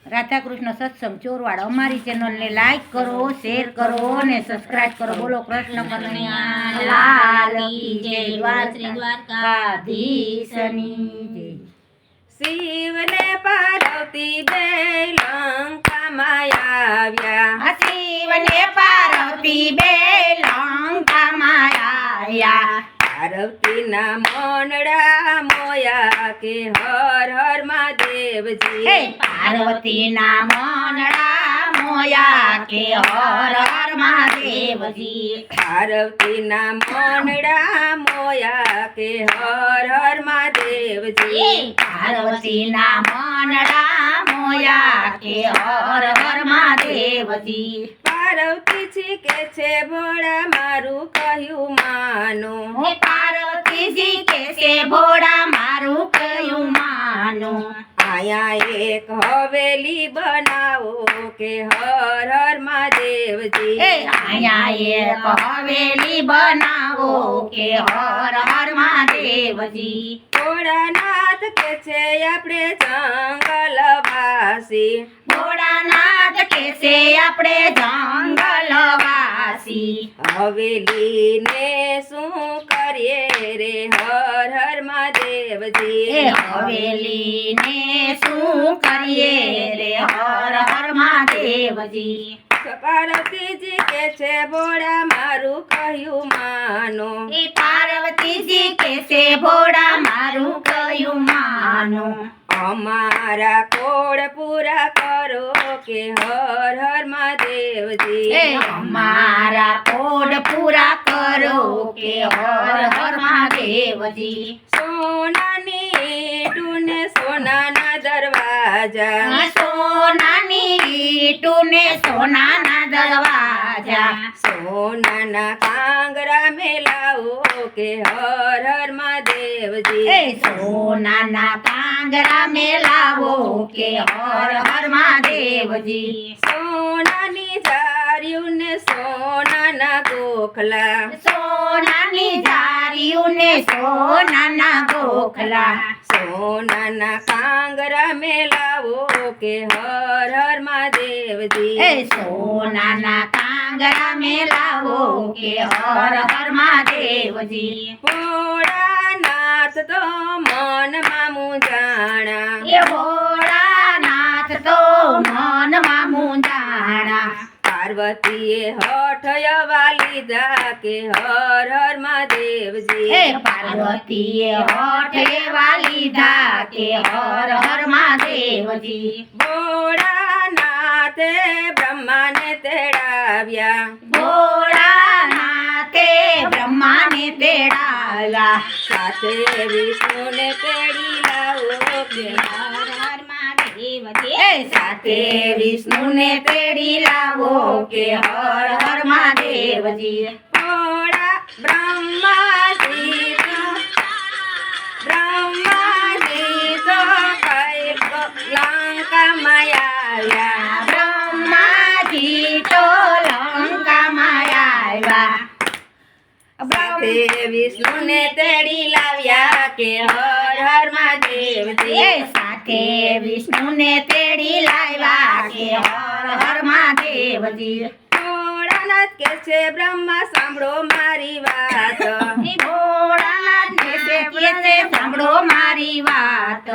રાધાકૃષ્ણ સત્સંગ ચોરવાડ અમારી ચેનલને લાઈક કરો, શેર કરો અને સબસ્ક્રાઇબ કરો. બોલો કૃષ્ણ કનૈયા લાલ કી જય. શ્રી દ્વારકાધીશની જય. શિવને પાર્વતી બે લંકામાં આવ્યા. શિવને પાર્વતી બે લંકામાં આવ્યા. પાર્વતીના મોનડા મોયા કે હર હર મહાદેવજી. પાર્વતીના મોનડા મોયા કે હર હર મહાદેવજી. પાર્વતીના મોનડા મોયા કે હર હર મહાદેવજી. પાર્વતીના મોનડા મોયા કે હર હર મહાદેવજી. પાર્વતીજી કે છે ભોળા મારું કહ્યું માનો. પાર્વતીજી કે છે ભોળા મારું કહ્યું માનો. આયા એક હવેલી બનાવો કે હર હર મહાદેવજી. આયા એક હવેલી બનાવો કે હર હર મહાદેવજી. ભોળાનાથ કે છે આપણે જંગલવાસી. ભોળાનાથ કે છે આપણે જંગલવાસી. હવેલીને શું કરીએ રે હર હર મહાદેવજી. હવેલીને શું કરીએ રે હર હર મહાદેવજી. પાર્વતીજી કે છે ભોળા મારું કહ્યું માનો. પાર્વતીજી કે છે ભોળા મારું કહ્યું માનો. અમારા કોડ પૂરા કરો કે હર હર મહાદેવજી. અમારા કોડ પૂરા કરો કે હર હર મહાદેવજી. સોનાની ઈંટુને સોનાના દરવાજા. સોનાની ઈંટુને સોનાના દરવાજા. સોનાના કાંગરા મેલાવો કે હર હર મહાદેવજી. સોનાના કાંગરા મેલાવો કે હર હર મહાદેવજી. સોનાની જાર્યું ને સોનાના ગોખલા. સોનાની જારીયું ને સોનાના ગોખલા. સોનાના કાંગરા મેલાવો કે હર હર મહાદેવજી. સોનાના કાંગરા મેલાવો કે હર હર મહાદેવજી. ભોળાનાથ તો મનમાં મૂંઝાણા. ભોળાનાથ તો મનમાં મૂંઝાણા. પાર્વતીએ હઠયવા લીધા કે હર હર મહાદેવજી. પાર્વતીએ હોઠ એવા લીધા કે હર હર મહાદેવજી. ભોળાનાથે બ્રહ્માને તેડાવ્યા. ભોળાનાથે બ્રહ્માને તેડાવ્યા. સાથે વિષ્ણુને તેડી લાવો કે હર હર મહાદેવજી. સાથે વિષ્ણુને તેડી લાવો કે હર હર મહાદેવજી. ભોળા બ્રહ્માજી તો કઈ લંકામાં આવ્યા. બ્રહ્માજી તો લંકામાં આવ્યા. સાથે વિષ્ણુને તેડી લાવ્યા કે હર હર મહાદેવજી. સાથે વિષ્ણુને તેડી લાવ્યા કે હર હર મહાદેવજી. ભોળાનાથ કે છે બ્રહ્મા સાંભળો મારી વાત. ભોળાનાથ કે છે સાંભળો મારી વાત.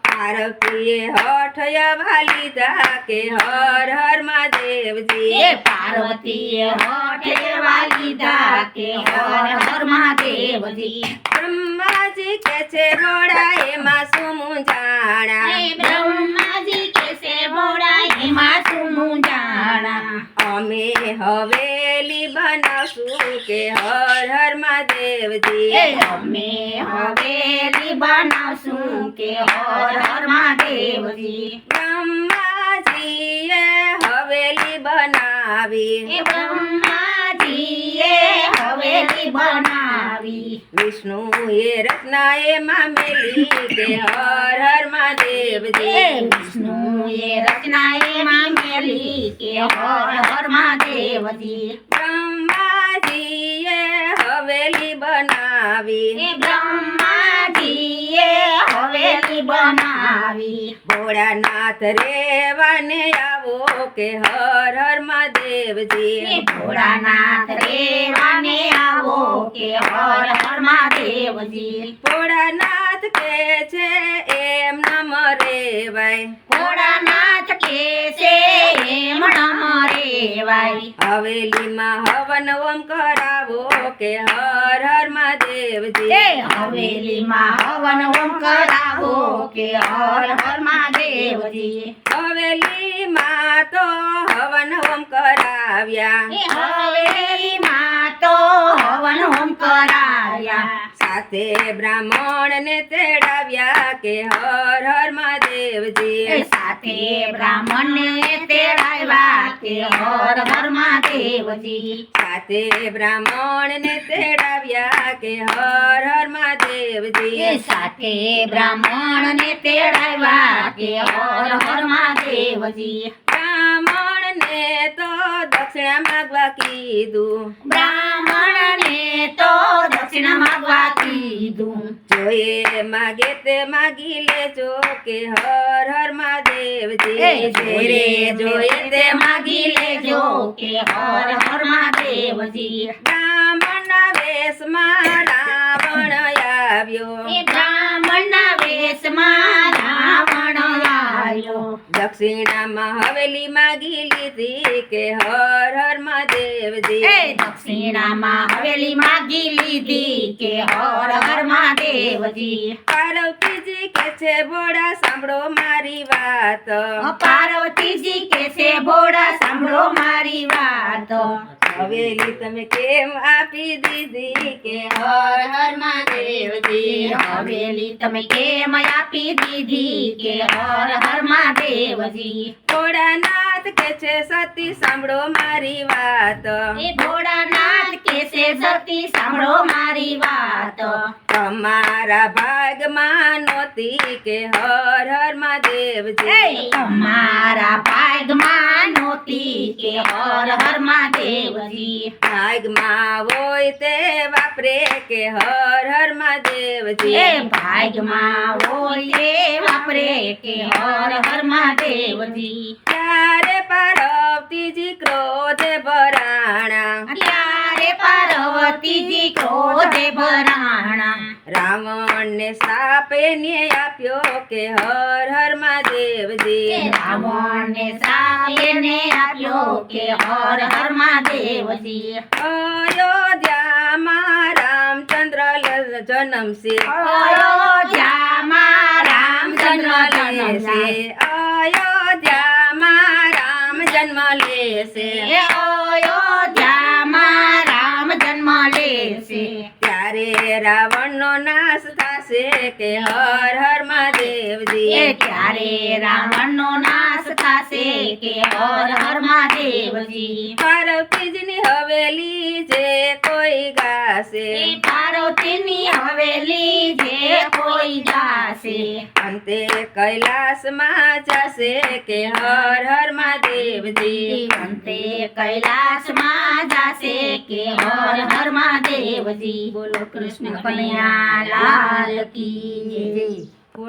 પાર્વતીએ હઠયવા લીધા કે હર હર મહાદેવજી. પાર્વતીએ હોઠ એવા લીધા કે હર હર મહાદેવજી. બ્રહ્માજી કે છે ભોળા એમાં શું મૂંઝાણા. બ્રહ્માજી કે છે ભોળા એમાં શું મૂંઝાણા. અમે હવેલી બનાવશું કે હર હર મહાદેવજી. અમે હવેલી બનાવશું કે હર હર મહાદેવજી. બ્રહ્માજીએ હવેલી બનાવી. બ્રહ્માજીએ હવેલી બનાવી. વિષ્ણુએ રચના એમાં મેલી કે હર હર મહાદેવજી. વિષ્ણુએ રચના એમાં મેલી કે હર હર મહાદેવજી. બ્રહ્માજીએ હવેલી બનાવી. બ્રહ્માજીએ હવેલી હવેલી બનાવી. ભોળાનાથ રેવાને આવો કે હર હર મહાદેવજી. ભોળાનાથ રેવાને આવો કે હર હર મહાદેવજી. ભોળાનાથ કે છે એમ નમ રેવાય. ભોળાનાથ કે છે એમ નમ રેવાય. હવેલીમાં હવન ઓમ કરાવો કે હર હર મહાદેવજી. હવેલીમાં હવન ઓમ કરાવો કે હર હર મહાદેવજી. હવેલીમાં તો હવન ઓમ કરાવ્યા. હવેલીમાં તો હવન હોમ કરાવ્યા. સાથે બ્રાહ્મણને તેડાવ્યા કે હર હર મહાદેવજી. સાથે બ્રાહ્મણને તેડાવ્યા કે હર હર મહાદેવજી. સાથે બ્રાહ્મણને તેડાવ્યા કે હર હર મહાદેવજી. સાથે બ્રાહ્મણને તેડાવ્યા કે હર હર મહાદેવજી. બ્રાહ્મણને તો દક્ષિણા માગવા કીધું. બ્રાહ્મણને તો દક્ષિણા માગવા કીધું. જોઈએ માગે તે માગી લેજો કે હર હર મહાદેવજી. જોઈએ તે માગી લેજો કે હર હર મહાદેવજી. બ્રાહ્મણના વેશમાં રાવણ આવ્યો. બ્રાહ્મણના વેશમાં રાવણ આવ્યો. દક્ષિણામાં હવેલી માગી લીધી કે હર હર મહાદેવજી. દક્ષિણામાં હવેલી માગી લીધી કે હર હર મહાદેવજી. પાર્વતીજી કે છે ભોળા સાંભળો મારી વાત. પાર્વતીજી કે છે ભોળા સાંભળો મારી વાત. હવેલી તમે કેમ આપી દીધી કે હર હર મહાદેવજી. હવેલી તમે કેમ આપી દીધી કે હર હર મહાદેવજી. ભોળાનાથ કે છે સતી સાંભળો મારી વાત. ભોળાનાથ કે છે સતી સાંભળો મારી વાત. તમારા ભાગમાં નહોતી કે હર હર મહાદેવજી. તમારા ભાગમાં નહોતી કે હર હર મહાદેવજી. ભાગમાં હોય તે વાપરે કે હર હર મહાદેવજી. ભાગમાં હોય તે વાપરે કે હર હર મહાદેવજી. ત્યારે પાર્વતીજી ક્રોધે ભરાણા. ત્યારે પાર્વતીજી ક્રોધે ભરાણા. રાવણને શાપે ન્યાય આપ્યો કે હર હર મહાદેવજી. રાવણને સાપને આપ્યો કે હર હર મહાદેવજી. અયોધ્યામાં રામચંદ્ર જન્મશે. અયોધ્યામાં રામચંદ્ર જન્મશે. અયોધ્યામાં રામ જન્મ લેશે. અયોધ્યામાં રામ જન્મ લેશે. ત્યારે રાવણનો નાશ થશે કે હર હર મહાદેવજી. ત્યારે રાવણનો નાશ થશે કે હર હર મહાદેવજી. પાર્વતીજીની હવેલી જે કોઈ ગાશે. પાર્વતીની હવેલી જે કોઈ ગાશે. અંતે કૈલાસમાં જશે કે હર હર મહાદેવજી. અંતે કૈલાસમાં જાશે કે હર હર મહાદેવજી. બોલો કૃષ્ણ કનૈયા લાલ કી જય.